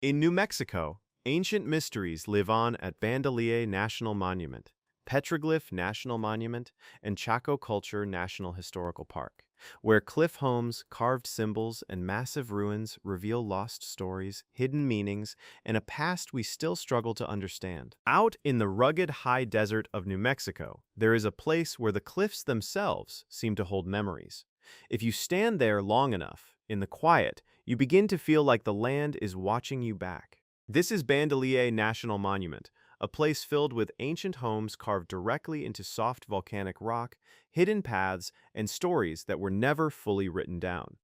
In New Mexico, ancient mysteries live on at Bandelier National Monument, Petroglyph National Monument, and Chaco Culture National Historical Park, where cliff homes, carved symbols, and massive ruins reveal lost stories, hidden meanings, and a past we still struggle to understand. Out in the rugged high desert of New Mexico, there is a place where the cliffs themselves seem to hold memories. If you stand there long enough, in the quiet, you begin to feel like the land is watching you back. This is Bandelier National Monument, a place filled with ancient homes carved directly into soft volcanic rock, hidden paths, and stories that were never fully written down.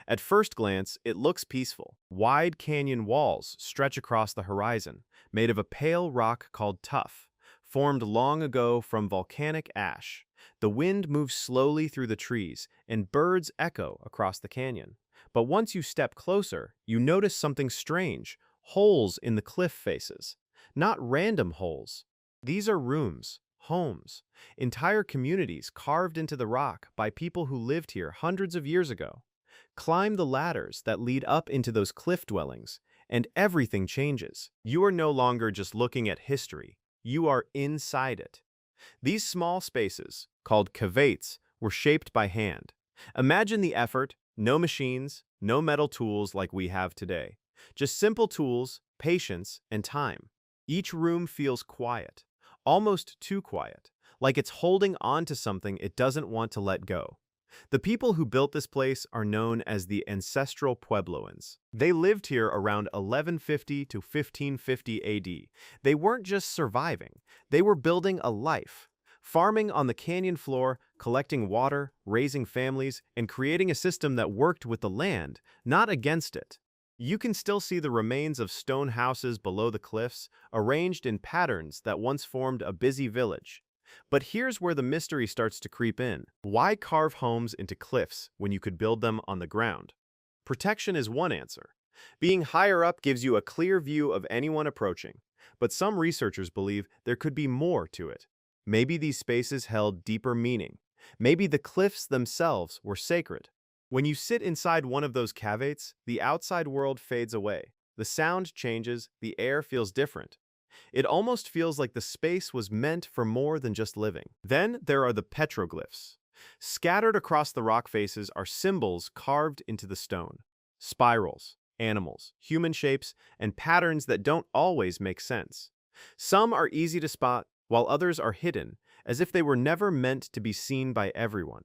At first glance, it looks peaceful. Wide canyon walls stretch across the horizon, made of a pale rock called tuff, formed long ago from volcanic ash. The wind moves slowly through the trees, and birds echo across the canyon. But once you step closer, you notice something strange: holes in the cliff faces. Not random holes. These are rooms, homes, entire communities carved into the rock by people who lived here hundreds of years ago. Climb the ladders that lead up into those cliff dwellings, and everything changes. You are no longer just looking at history. You are inside it. These small spaces, called caveats, were shaped by hand. Imagine the effort: no machines, no metal tools like we have today. Just simple tools, patience, and time. Each room feels quiet, almost too quiet, like it's holding on to something it doesn't want to let go. The people who built this place are known as the Ancestral Puebloans. They lived here around 1150 to 1550 AD. They weren't just surviving, they were building a life. Farming on the canyon floor, collecting water, raising families, and creating a system that worked with the land, not against it. You can still see the remains of stone houses below the cliffs, arranged in patterns that once formed a busy village. But here's where the mystery starts to creep in. Why carve homes into cliffs when you could build them on the ground? Protection is one answer. Being higher up gives you a clear view of anyone approaching. But some researchers believe there could be more to it. Maybe these spaces held deeper meaning. Maybe the cliffs themselves were sacred. When you sit inside one of those caveats, the outside world fades away. The sound changes, the air feels different. It almost feels like the space was meant for more than just living. Then there are the petroglyphs. Scattered across the rock faces are symbols carved into the stone. Spirals, animals, human shapes, and patterns that don't always make sense. Some are easy to spot, while others are hidden, as if they were never meant to be seen by everyone.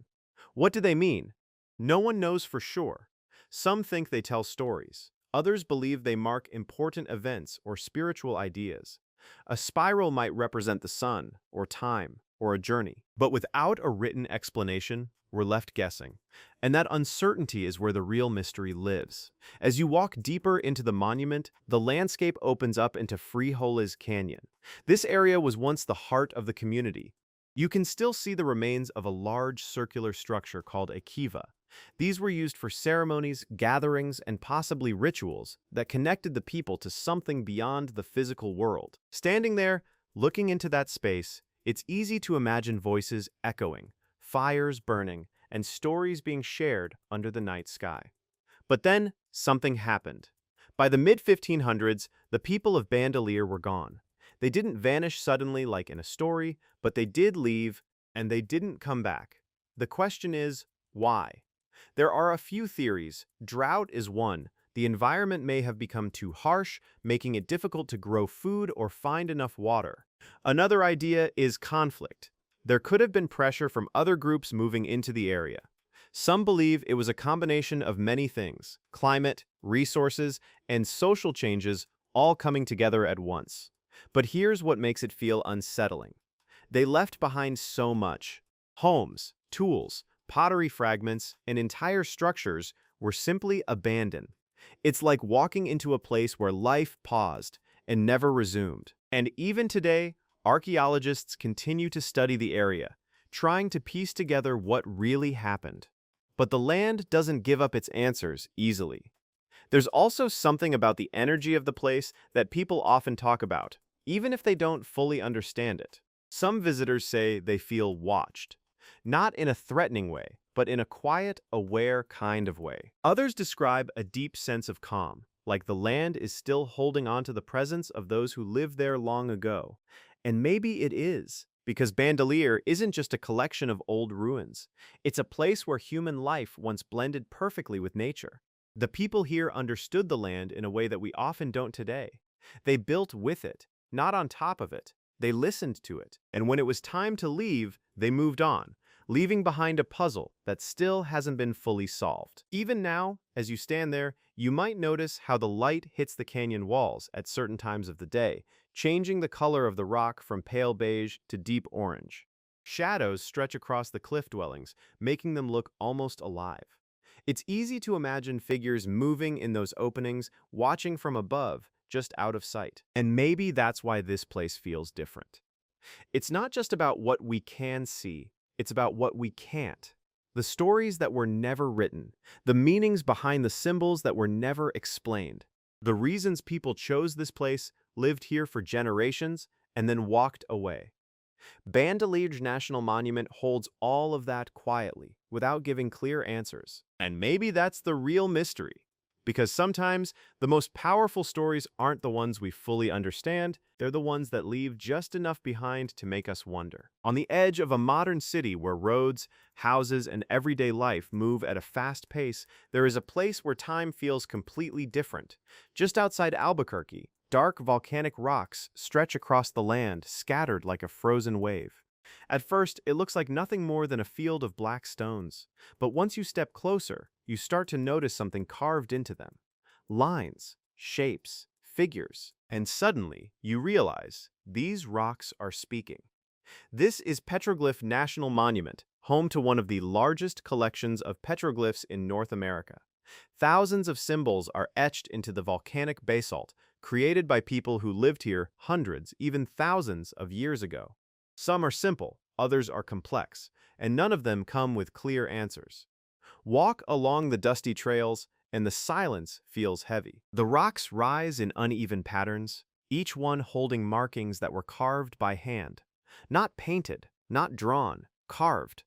What do they mean? No one knows for sure. Some think they tell stories. Others believe they mark important events or spiritual ideas. A spiral might represent the sun, or time, or a journey. But without a written explanation, we're left guessing. And that uncertainty is where the real mystery lives. As you walk deeper into the monument, the landscape opens up into Frijoles Canyon. This area was once the heart of the community. You can still see the remains of a large circular structure called a kiva. These were used for ceremonies, gatherings, and possibly rituals that connected the people to something beyond the physical world. Standing there, looking into that space, it's easy to imagine voices echoing, fires burning, and stories being shared under the night sky. But then, something happened. By the mid-1500s, the people of Bandelier were gone. They didn't vanish suddenly like in a story, but they did leave, and they didn't come back. The question is, why? There are a few theories. Drought is one. The environment may have become too harsh, making it difficult to grow food or find enough water. Another idea is conflict. There could have been pressure from other groups moving into the area. Some believe it was a combination of many things: climate, resources, and social changes all coming together at once. But here's what makes it feel unsettling. They left behind so much. Homes, tools, pottery fragments, and entire structures were simply abandoned. It's like walking into a place where life paused and never resumed. And even today, archaeologists continue to study the area, trying to piece together what really happened. But the land doesn't give up its answers easily. There's also something about the energy of the place that people often talk about, even if they don't fully understand it. Some visitors say they feel watched. Not in a threatening way, but in a quiet, aware kind of way. Others describe a deep sense of calm, like the land is still holding on to the presence of those who lived there long ago. And maybe it is, because Bandelier isn't just a collection of old ruins. It's a place where human life once blended perfectly with nature. The people here understood the land in a way that we often don't today. They built with it, not on top of it. They listened to it, and when it was time to leave, they moved on, leaving behind a puzzle that still hasn't been fully solved. Even now, as you stand there, you might notice how the light hits the canyon walls at certain times of the day, changing the color of the rock from pale beige to deep orange. Shadows stretch across the cliff dwellings, making them look almost alive. It's easy to imagine figures moving in those openings, watching from above, just out of sight. And maybe that's why this place feels different. It's not just about what we can see, it's about what we can't. The stories that were never written, the meanings behind the symbols that were never explained, the reasons people chose this place, lived here for generations, and then walked away. Bandelier National Monument holds all of that quietly, without giving clear answers. And maybe that's the real mystery. Because sometimes, the most powerful stories aren't the ones we fully understand, they're the ones that leave just enough behind to make us wonder. On the edge of a modern city where roads, houses, and everyday life move at a fast pace, there is a place where time feels completely different. Just outside Albuquerque, dark volcanic rocks stretch across the land, scattered like a frozen wave. At first, it looks like nothing more than a field of black stones. But once you step closer, you start to notice something carved into them. Lines, shapes, figures. And suddenly, you realize these rocks are speaking. This is Petroglyph National Monument, home to one of the largest collections of petroglyphs in North America. Thousands of symbols are etched into the volcanic basalt, created by people who lived here hundreds, even thousands of years ago. Some are simple, others are complex, and none of them come with clear answers. Walk along the dusty trails, and the silence feels heavy. The rocks rise in uneven patterns, each one holding markings that were carved by hand. Not painted, not drawn, carved.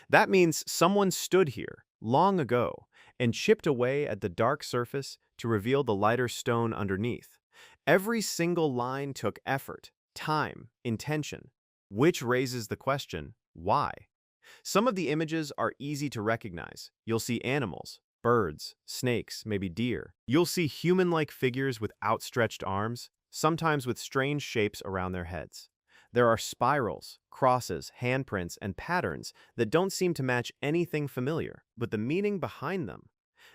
That means someone stood here, long ago, and chipped away at the dark surface to reveal the lighter stone underneath. Every single line took effort, time, intention. Which raises the question, why? Some of the images are easy to recognize. You'll see animals, birds, snakes, maybe deer. You'll see human-like figures with outstretched arms, sometimes with strange shapes around their heads. There are spirals, crosses, handprints, and patterns that don't seem to match anything familiar, but the meaning behind them.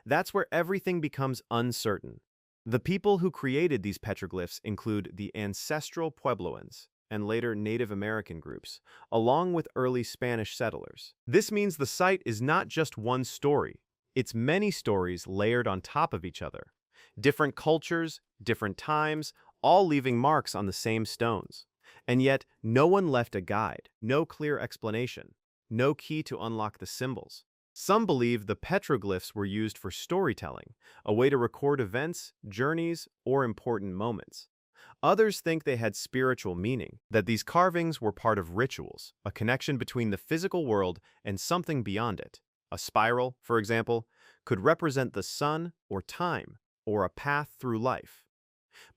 That's where everything becomes uncertain. The people who created these petroglyphs include the Ancestral Puebloans, and later Native American groups, along with early Spanish settlers. This means the site is not just one story, it's many stories layered on top of each other. Different cultures, different times, all leaving marks on the same stones. And yet, no one left a guide, no clear explanation, no key to unlock the symbols. Some believe the petroglyphs were used for storytelling, a way to record events, journeys, or important moments. Others think they had spiritual meaning, that these carvings were part of rituals, a connection between the physical world and something beyond it. A spiral, for example, could represent the sun or time, or a path through life.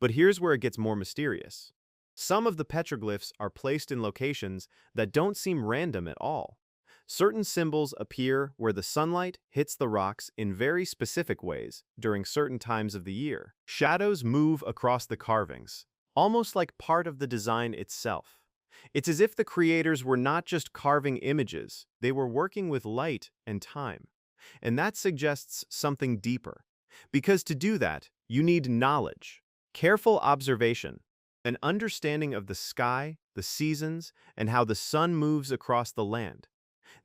But here's where it gets more mysterious. Some of the petroglyphs are placed in locations that don't seem random at all. Certain symbols appear where the sunlight hits the rocks in very specific ways during certain times of the year. Shadows move across the carvings, almost like part of the design itself. It's as if the creators were not just carving images, they were working with light and time. And that suggests something deeper. Because to do that, you need knowledge, careful observation, an understanding of the sky, the seasons, and how the sun moves across the land.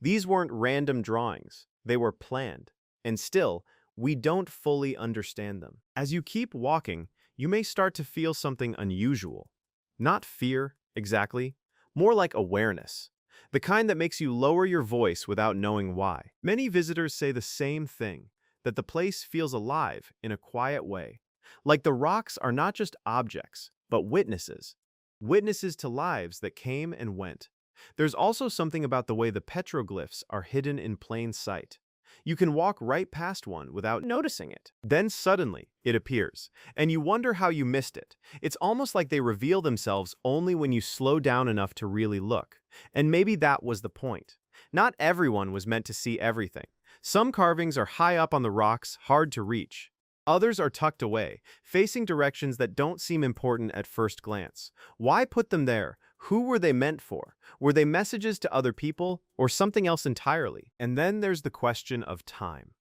These weren't random drawings, they were planned. And still, we don't fully understand them. As you keep walking, you may start to feel something unusual. Not fear, exactly, more like awareness. The kind that makes you lower your voice without knowing why. Many visitors say the same thing, that the place feels alive in a quiet way. Like the rocks are not just objects, but witnesses. Witnesses to lives that came and went. There's also something about the way the petroglyphs are hidden in plain sight. You can walk right past one without noticing it. Then suddenly, it appears, and you wonder how you missed it. It's almost like they reveal themselves only when you slow down enough to really look. And maybe that was the point. Not everyone was meant to see everything. Some carvings are high up on the rocks, hard to reach. Others are tucked away, facing directions that don't seem important at first glance. Why put them there? Who were they meant for? Were they messages to other people, or something else entirely? And then there's the question of time.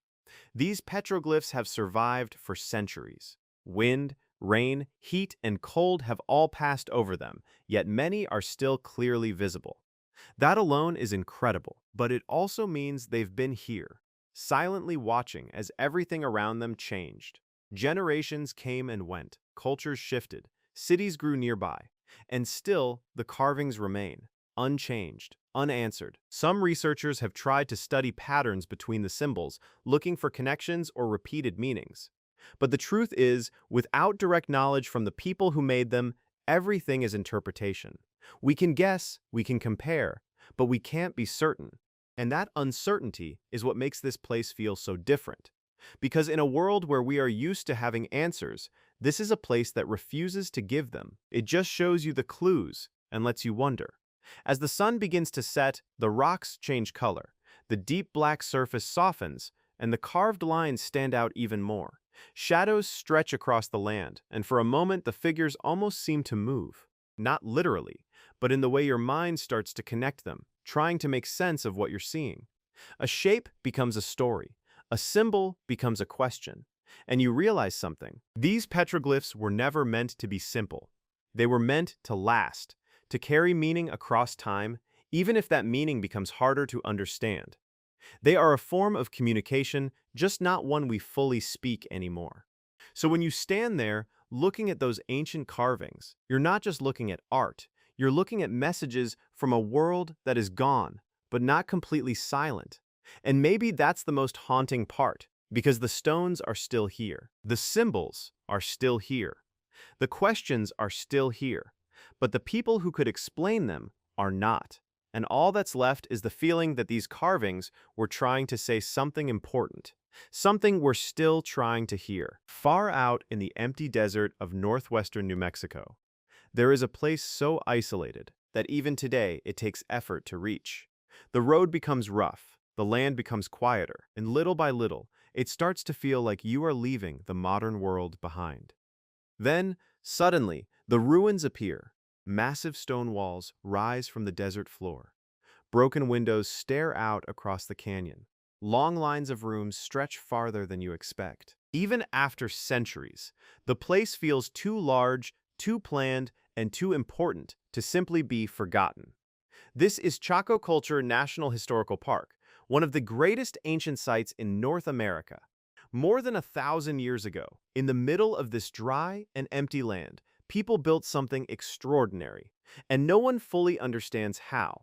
These petroglyphs have survived for centuries. Wind, rain, heat, and cold have all passed over them, yet many are still clearly visible. That alone is incredible, but it also means they've been here, silently watching as everything around them changed. Generations came and went, cultures shifted, cities grew nearby, and still the carvings remain, unchanged, unanswered. Some researchers have tried to study patterns between the symbols, looking for connections or repeated meanings. But the truth is, without direct knowledge from the people who made them, everything is interpretation. We can guess, we can compare, but we can't be certain. And that uncertainty is what makes this place feel so different. Because in a world where we are used to having answers, this is a place that refuses to give them. It just shows you the clues and lets you wonder. As the sun begins to set, the rocks change color. The deep black surface softens, and the carved lines stand out even more. Shadows stretch across the land, and for a moment the figures almost seem to move. Not literally, but in the way your mind starts to connect them, trying to make sense of what you're seeing. A shape becomes a story. A symbol becomes a question. And you realize something. These petroglyphs were never meant to be simple. They were meant to last, to carry meaning across time, even if that meaning becomes harder to understand. They are a form of communication, just not one we fully speak anymore. So when you stand there, looking at those ancient carvings, you're not just looking at art, you're looking at messages from a world that is gone, but not completely silent. And maybe that's the most haunting part, because the stones are still here. The symbols are still here. The questions are still here. But the people who could explain them are not. And all that's left is the feeling that these carvings were trying to say something important, something we're still trying to hear. Far out in the empty desert of northwestern New Mexico, there is a place so isolated that even today it takes effort to reach. The road becomes rough, the land becomes quieter, and little by little, it starts to feel like you are leaving the modern world behind. Then, suddenly, the ruins appear. Massive stone walls rise from the desert floor. Broken windows stare out across the canyon. Long lines of rooms stretch farther than you expect. Even after centuries, the place feels too large, too planned, and too important to simply be forgotten. This is Chaco Culture National Historical Park, one of the greatest ancient sites in North America. More than 1,000 years ago, in the middle of this dry and empty land, people built something extraordinary, and no one fully understands how.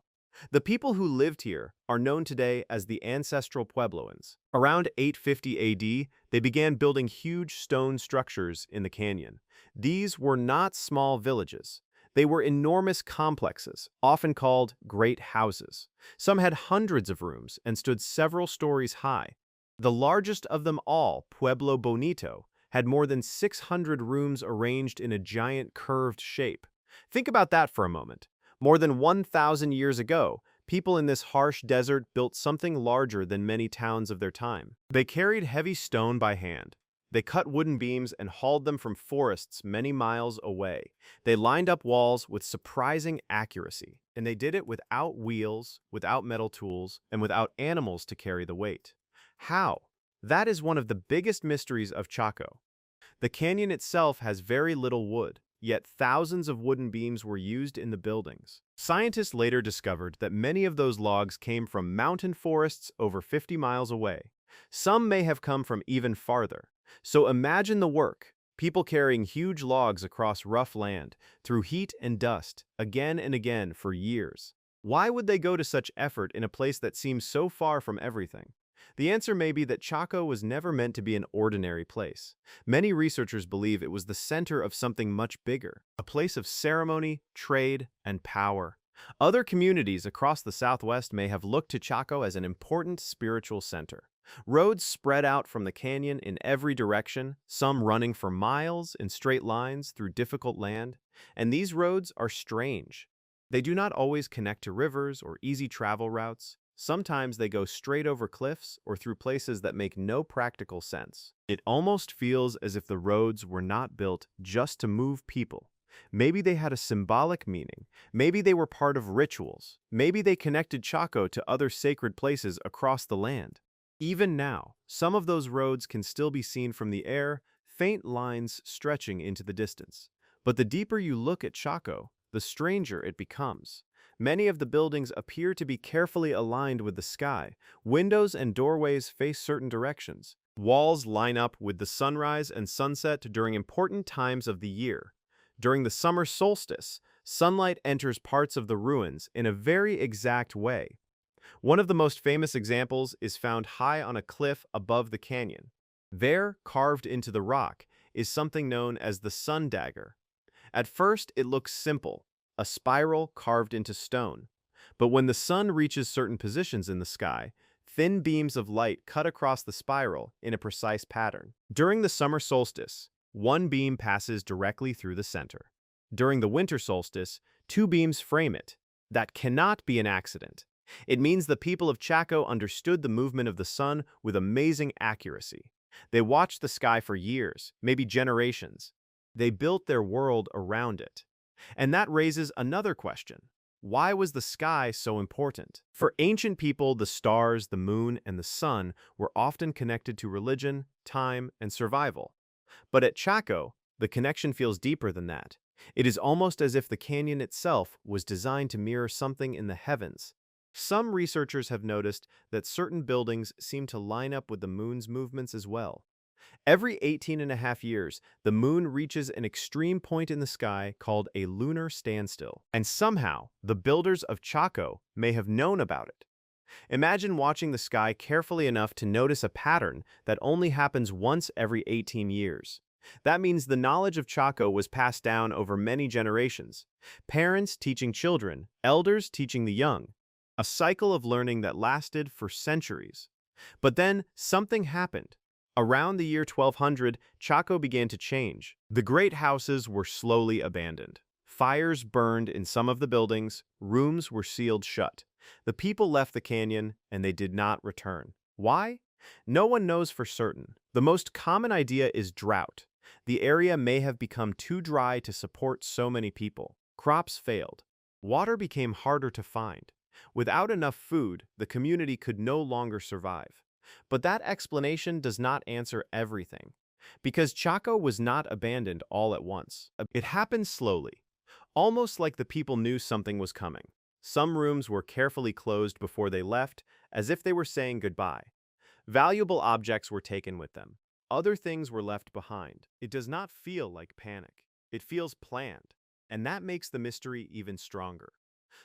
The people who lived here are known today as the Ancestral Puebloans. Around 850 AD, they began building huge stone structures in the canyon. These were not small villages. They were enormous complexes, often called great houses. Some had hundreds of rooms and stood several stories high. The largest of them all, Pueblo Bonito, had more than 600 rooms arranged in a giant curved shape. Think about that for a moment. More than 1,000 years ago, people in this harsh desert built something larger than many towns of their time. They carried heavy stone by hand. They cut wooden beams and hauled them from forests many miles away. They lined up walls with surprising accuracy, and they did it without wheels, without metal tools, and without animals to carry the weight. How? That is one of the biggest mysteries of Chaco. The canyon itself has very little wood, yet thousands of wooden beams were used in the buildings. Scientists later discovered that many of those logs came from mountain forests over 50 miles away. Some may have come from even farther. So imagine the work, people carrying huge logs across rough land, through heat and dust, again and again for years. Why would they go to such effort in a place that seems so far from everything? The answer may be that Chaco was never meant to be an ordinary place. Many researchers believe it was the center of something much bigger, a place of ceremony, trade, and power. Other communities across the Southwest may have looked to Chaco as an important spiritual center. Roads spread out from the canyon in every direction, some running for miles in straight lines through difficult land. And these roads are strange. They do not always connect to rivers or easy travel routes. Sometimes they go straight over cliffs or through places that make no practical sense. It almost feels as if the roads were not built just to move people. Maybe they had a symbolic meaning. Maybe they were part of rituals. Maybe they connected Chaco to other sacred places across the land. Even now, some of those roads can still be seen from the air, faint lines stretching into the distance. But the deeper you look at Chaco, the stranger it becomes. Many of the buildings appear to be carefully aligned with the sky. Windows and doorways face certain directions. Walls line up with the sunrise and sunset during important times of the year. During the summer solstice, sunlight enters parts of the ruins in a very exact way. One of the most famous examples is found high on a cliff above the canyon. There, carved into the rock, is something known as the sun dagger. At first, it looks simple, a spiral carved into stone. But when the sun reaches certain positions in the sky, thin beams of light cut across the spiral in a precise pattern. During the summer solstice, one beam passes directly through the center. During the winter solstice, two beams frame it. That cannot be an accident. It means the people of Chaco understood the movement of the sun with amazing accuracy. They watched the sky for years, maybe generations. They built their world around it. And that raises another question. Why was the sky so important? For ancient people, the stars, the moon, and the sun were often connected to religion, time, and survival. But at Chaco, the connection feels deeper than that. It is almost as if the canyon itself was designed to mirror something in the heavens. Some researchers have noticed that certain buildings seem to line up with the moon's movements as well. Every 18.5 years, the moon reaches an extreme point in the sky called a lunar standstill. And somehow, the builders of Chaco may have known about it. Imagine watching the sky carefully enough to notice a pattern that only happens once every 18 years. That means the knowledge of Chaco was passed down over many generations. Parents teaching children, elders teaching the young. A cycle of learning that lasted for centuries. But then something happened. Around the year 1200, Chaco began to change. The great houses were slowly abandoned. Fires burned in some of the buildings, rooms were sealed shut. The people left the canyon, and they did not return. Why? No one knows for certain. The most common idea is drought. The area may have become too dry to support so many people. Crops failed. Water became harder to find. Without enough food, the community could no longer survive. But that explanation does not answer everything, because Chaco was not abandoned all at once. It happened slowly, almost like the people knew something was coming. Some rooms were carefully closed before they left, as if they were saying goodbye. Valuable objects were taken with them. Other things were left behind. It does not feel like panic. It feels planned, and that makes the mystery even stronger.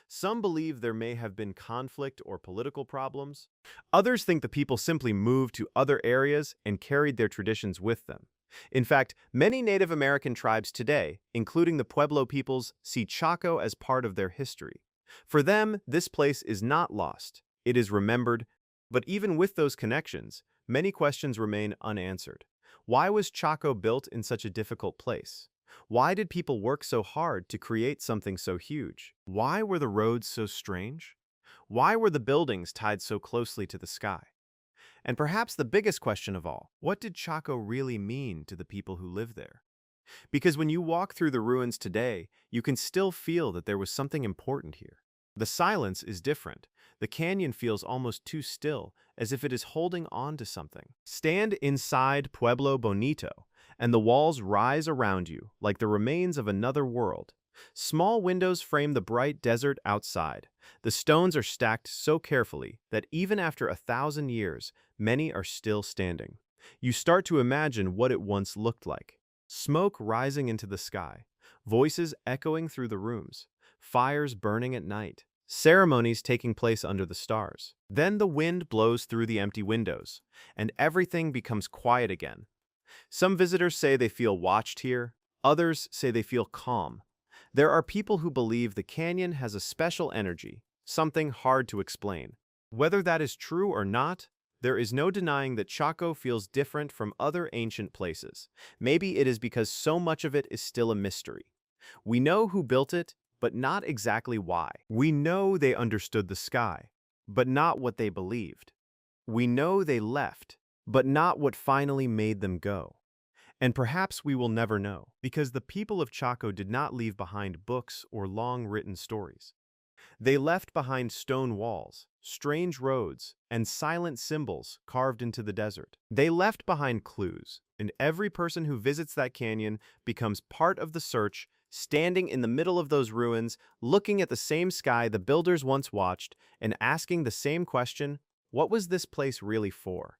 Some believe there may have been conflict or political problems. Others think the people simply moved to other areas and carried their traditions with them. In fact, many Native American tribes today, including the Pueblo peoples, see Chaco as part of their history. For them, this place is not lost. It is remembered. But even with those connections, many questions remain unanswered. Why was Chaco built in such a difficult place? Why did people work so hard to create something so huge? Why were the roads so strange? Why were the buildings tied so closely to the sky? And perhaps the biggest question of all, what did Chaco really mean to the people who lived there? Because when you walk through the ruins today, you can still feel that there was something important here. The silence is different. The canyon feels almost too still, as if it is holding on to something. Stand inside Pueblo Bonito, and the walls rise around you like the remains of another world. Small windows frame the bright desert outside. The stones are stacked so carefully that even after 1,000 years, many are still standing. You start to imagine what it once looked like. Smoke rising into the sky, voices echoing through the rooms, fires burning at night, ceremonies taking place under the stars. Then the wind blows through the empty windows, and everything becomes quiet again. Some visitors say they feel watched here. Others say they feel calm. There are people who believe the canyon has a special energy, something hard to explain. Whether that is true or not, There is no denying that Chaco feels different from other ancient places. Maybe it is because so much of it is still a mystery. We know who built it, but not exactly why. We know they understood the sky, but not what they believed. We know they left, but not what finally made them go. And perhaps we will never know, because the people of Chaco did not leave behind books or long written stories. They left behind stone walls, strange roads, and silent symbols carved into the desert. They left behind clues, and every person who visits that canyon becomes part of the search, standing in the middle of those ruins, looking at the same sky the builders once watched, and asking the same question, what was this place really for?